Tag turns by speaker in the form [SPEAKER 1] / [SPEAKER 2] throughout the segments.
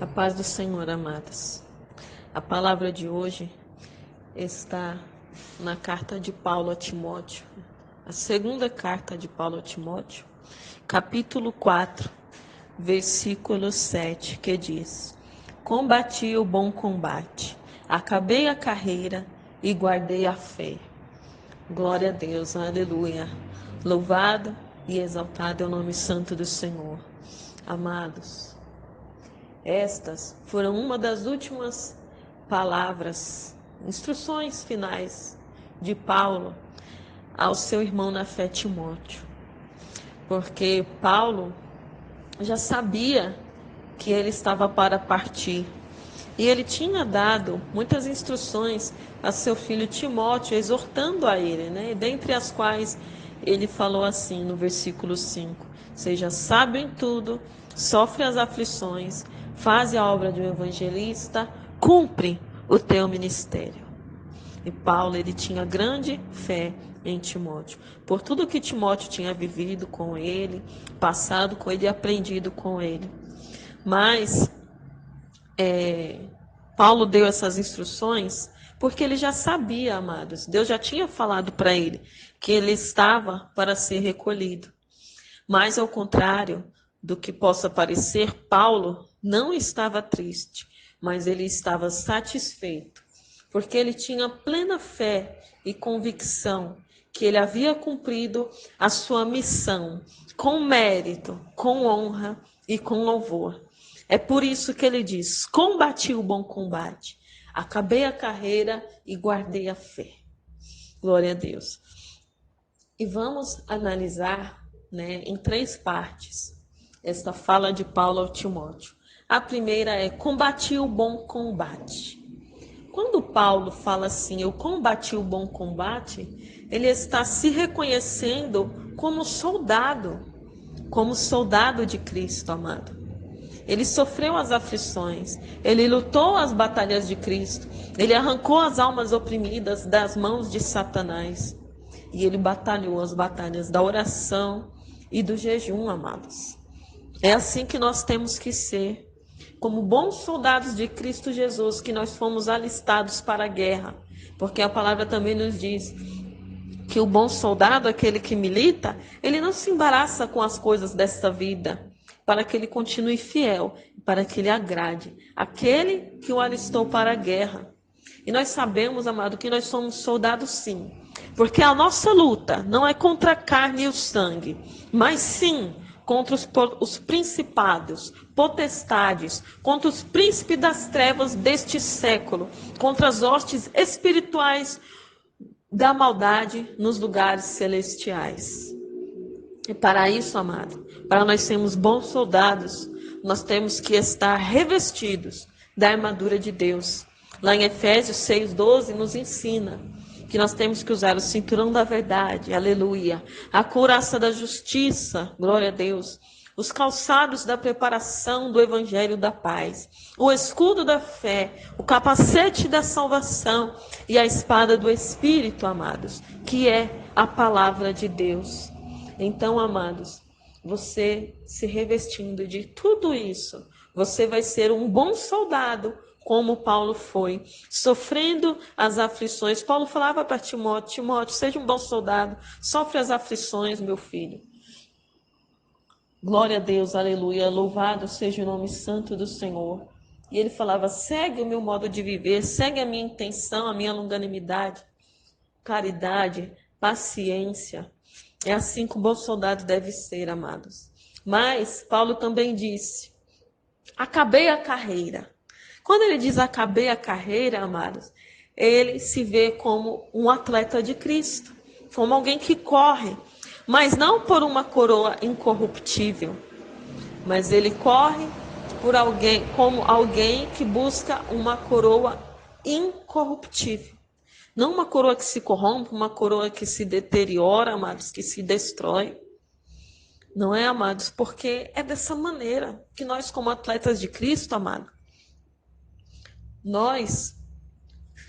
[SPEAKER 1] A paz do Senhor, amadas. A palavra de hoje está na carta de Paulo a Timóteo, a segunda carta de Paulo a Timóteo, capítulo 4, versículo 7, que diz: Combati o bom combate, acabei a carreira e guardei a fé. Glória a Deus, aleluia. Louvado e exaltado é o nome santo do Senhor. Amados, estas foram uma das últimas palavras, instruções finais de Paulo ao seu irmão na fé Timóteo. Porque Paulo já sabia que ele estava para partir. E ele tinha dado muitas instruções a seu filho Timóteo, exortando a ele, né? Dentre as quais ele falou assim no versículo 5: Seja sábio em tudo, sofre as aflições, faze a obra de um evangelista, cumpre o teu ministério. E Paulo, ele tinha grande fé em Timóteo, por tudo que Timóteo tinha vivido com ele, passado com ele e aprendido com ele. Mas Paulo deu essas instruções porque ele já sabia, amados, Deus já tinha falado para ele que ele estava para ser recolhido. Mas, ao contrário do que possa parecer, Paulo não estava triste, mas ele estava satisfeito, porque ele tinha plena fé e convicção que ele havia cumprido a sua missão com mérito, com honra e com louvor. É por isso que ele diz: combati o bom combate, acabei a carreira e guardei a fé. Glória a Deus. E vamos analisar, em 3 partes esta fala de Paulo ao Timóteo. A primeira é: combati o bom combate. Quando Paulo fala assim, eu combati o bom combate, ele está se reconhecendo como soldado de Cristo, amado. Ele sofreu as aflições, ele lutou as batalhas de Cristo, ele arrancou as almas oprimidas das mãos de Satanás. E ele batalhou as batalhas da oração e do jejum, amados. É assim que nós temos que ser, como bons soldados de Cristo Jesus, que nós fomos alistados para a guerra. Porque a palavra também nos diz que o bom soldado, aquele que milita, ele não se embaraça com as coisas desta vida, para que ele continue fiel, para que ele agrade aquele que o alistou para a guerra. E nós sabemos, amado, que nós somos soldados sim, porque a nossa luta não é contra a carne e o sangue, mas sim contra os principados, potestades, contra os príncipes das trevas deste século, contra as hostes espirituais da maldade nos lugares celestiais. E para isso, amado, para nós sermos bons soldados, nós temos que estar revestidos da armadura de Deus. Lá em Efésios 6:12 nos ensina que nós temos que usar o cinturão da verdade, aleluia, a couraça da justiça, glória a Deus, os calçados da preparação do evangelho da paz, o escudo da fé, o capacete da salvação e a espada do Espírito, amados, que é a palavra de Deus. Então, amados, você se revestindo de tudo isso, você vai ser um bom soldado, como Paulo foi, sofrendo as aflições. Paulo falava para Timóteo: Timóteo, seja um bom soldado, sofre as aflições, meu filho. Glória a Deus, aleluia, louvado seja o nome santo do Senhor. E ele falava: segue o meu modo de viver, segue a minha intenção, a minha longanimidade, caridade, paciência. É assim que o bom soldado deve ser, amados. Mas Paulo também disse: acabei a carreira. Quando ele diz acabei a carreira, amados, ele se vê como um atleta de Cristo, como alguém que corre, mas não por uma coroa incorruptível, mas ele corre por alguém, como alguém que busca uma coroa incorruptível. Não uma coroa que se corrompe, uma coroa que se deteriora, amados, que se destrói. Não é, amados? Porque é dessa maneira que nós, como atletas de Cristo, amado, nós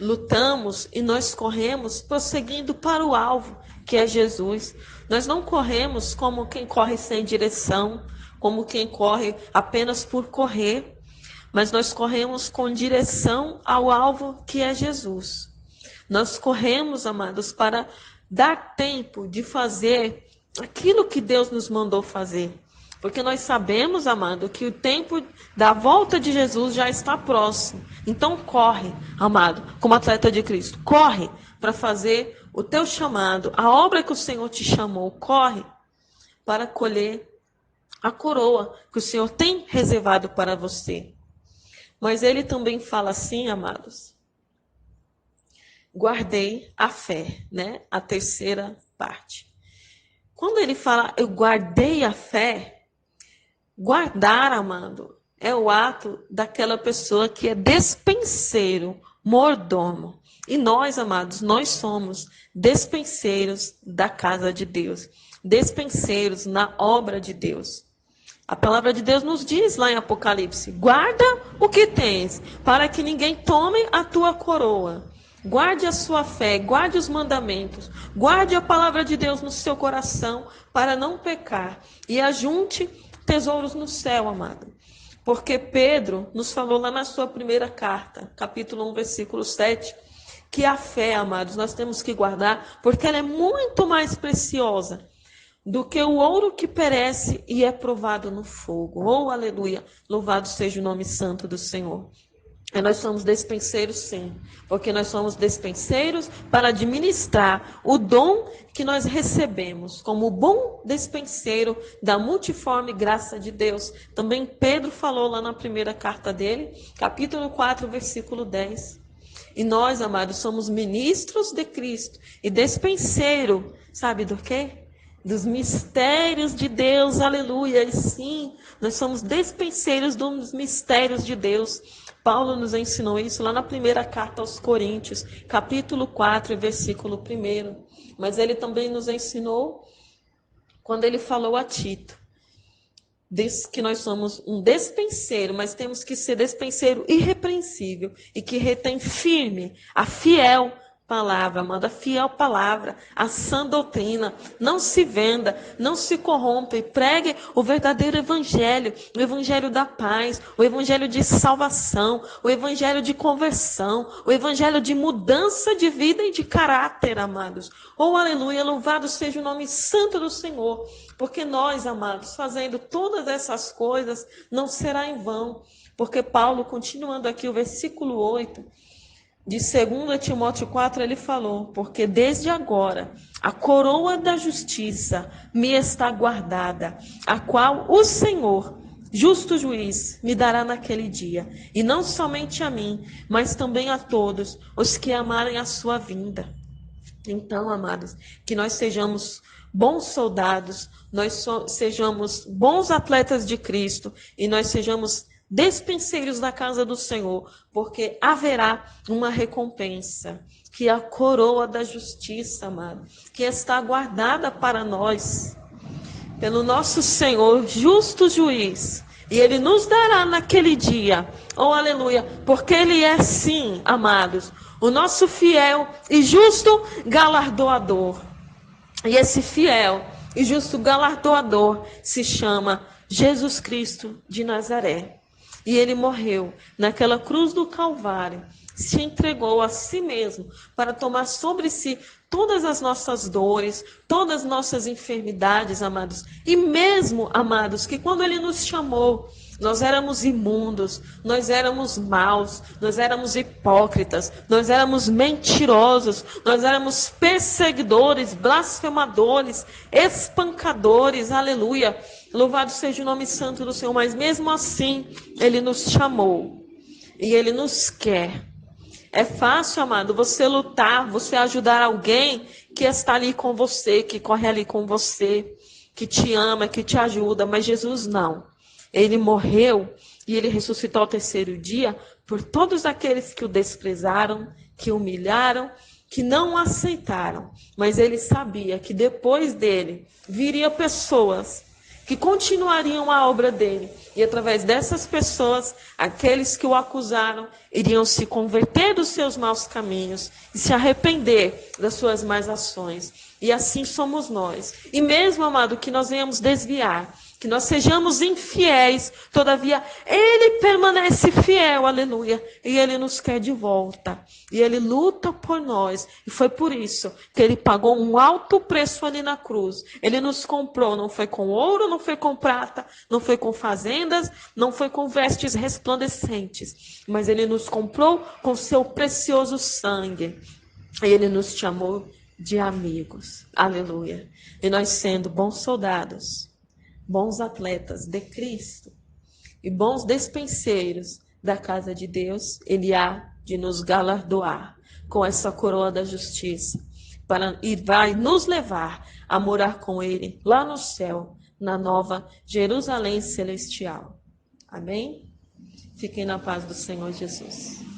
[SPEAKER 1] lutamos e nós corremos prosseguindo para o alvo, que é Jesus. Nós não corremos como quem corre sem direção, como quem corre apenas por correr, mas nós corremos com direção ao alvo que é Jesus. Nós corremos, amados, para dar tempo de fazer aquilo que Deus nos mandou fazer. Porque nós sabemos, amado, que o tempo da volta de Jesus já está próximo. Então corre, amado, como atleta de Cristo. Corre para fazer o teu chamado, a obra que o Senhor te chamou. Corre para colher a coroa que o Senhor tem reservado para você. Mas ele também fala assim, amados. Guardei a fé, né? A terceira parte. Quando ele fala, eu guardei a fé, guardar, amado, é o ato daquela pessoa que é despenseiro, mordomo. E nós, amados, nós somos despenseiros da casa de Deus, despenseiros na obra de Deus. A palavra de Deus nos diz lá em Apocalipse, guarda o que tens, para que ninguém tome a tua coroa. Guarde a sua fé, guarde os mandamentos, guarde a palavra de Deus no seu coração, para não pecar. E ajunte tesouros no céu, amado. Porque Pedro nos falou lá na sua primeira carta, capítulo 1, versículo 7, que a fé, amados, nós temos que guardar, porque ela é muito mais preciosa do que o ouro que perece e é provado no fogo. Oh, aleluia! Louvado seja o nome santo do Senhor. E nós somos despenseiros, sim, porque nós somos despenseiros para administrar o dom que nós recebemos, como bom despenseiro da multiforme graça de Deus. Também Pedro falou lá na primeira carta dele, capítulo 4, versículo 10. E nós, amados, somos ministros de Cristo e despenseiro, sabe do quê? Dos mistérios de Deus, aleluia. E sim, nós somos despenseiros dos mistérios de Deus. Paulo nos ensinou isso lá na primeira carta aos Coríntios, capítulo 4, versículo 1. Mas ele também nos ensinou quando ele falou a Tito, diz que nós somos um despenseiro, mas temos que ser despenseiro irrepreensível e que retém firme a fiel palavra, manda fiel palavra, a sã doutrina, não se venda, não se corrompa e pregue o verdadeiro evangelho, o evangelho da paz, o evangelho de salvação, o evangelho de conversão, o evangelho de mudança de vida e de caráter, amados. Oh, aleluia, louvado seja o nome santo do Senhor, porque nós, amados, fazendo todas essas coisas, não será em vão, porque Paulo, continuando aqui o versículo 8, de 2 Timóteo 4, ele falou, porque desde agora a coroa da justiça me está guardada, a qual o Senhor, justo juiz, me dará naquele dia, e não somente a mim, mas também a todos os que amarem a sua vinda. Então, amados, que nós sejamos bons soldados, nós sejamos bons atletas de Cristo, e nós sejamos despenseiros da casa do Senhor, porque haverá uma recompensa, que é a coroa da justiça, amado, que está guardada para nós, pelo nosso Senhor, justo juiz, e Ele nos dará naquele dia, oh aleluia, porque Ele é sim, amados, o nosso fiel e justo galardoador, e esse fiel e justo galardoador se chama Jesus Cristo de Nazaré. E ele morreu naquela cruz do Calvário, se entregou a si mesmo para tomar sobre si todas as nossas dores, todas as nossas enfermidades, amados. E mesmo, amados, que quando ele nos chamou, nós éramos imundos, nós éramos maus, nós éramos hipócritas, nós éramos mentirosos, nós éramos perseguidores, blasfemadores, espancadores, aleluia. Louvado seja o nome santo do Senhor, mas mesmo assim, Ele nos chamou e Ele nos quer. É fácil, amado, você lutar, você ajudar alguém que está ali com você, que corre ali com você, que te ama, que te ajuda, mas Jesus não. Ele morreu e Ele ressuscitou ao terceiro dia por todos aqueles que o desprezaram, que o humilharam, que não o aceitaram. Mas Ele sabia que depois dele viria pessoas que continuariam a obra dele. E através dessas pessoas, aqueles que o acusaram iriam se converter dos seus maus caminhos e se arrepender das suas más ações. E assim somos nós. E mesmo, amado, que nós venhamos desviar, que nós sejamos infiéis, todavia Ele permanece fiel, aleluia, e Ele nos quer de volta, e Ele luta por nós, e foi por isso que Ele pagou um alto preço ali na cruz. Ele nos comprou, não foi com ouro, não foi com prata, não foi com fazendas, não foi com vestes resplandecentes, mas Ele nos comprou com seu precioso sangue, e Ele nos chamou de amigos, aleluia, e nós sendo bons soldados, bons atletas de Cristo e bons despenseiros da casa de Deus, Ele há de nos galardoar com essa coroa da justiça, e vai nos levar a morar com Ele lá no céu, na nova Jerusalém celestial. Amém? Fiquem na paz do Senhor Jesus.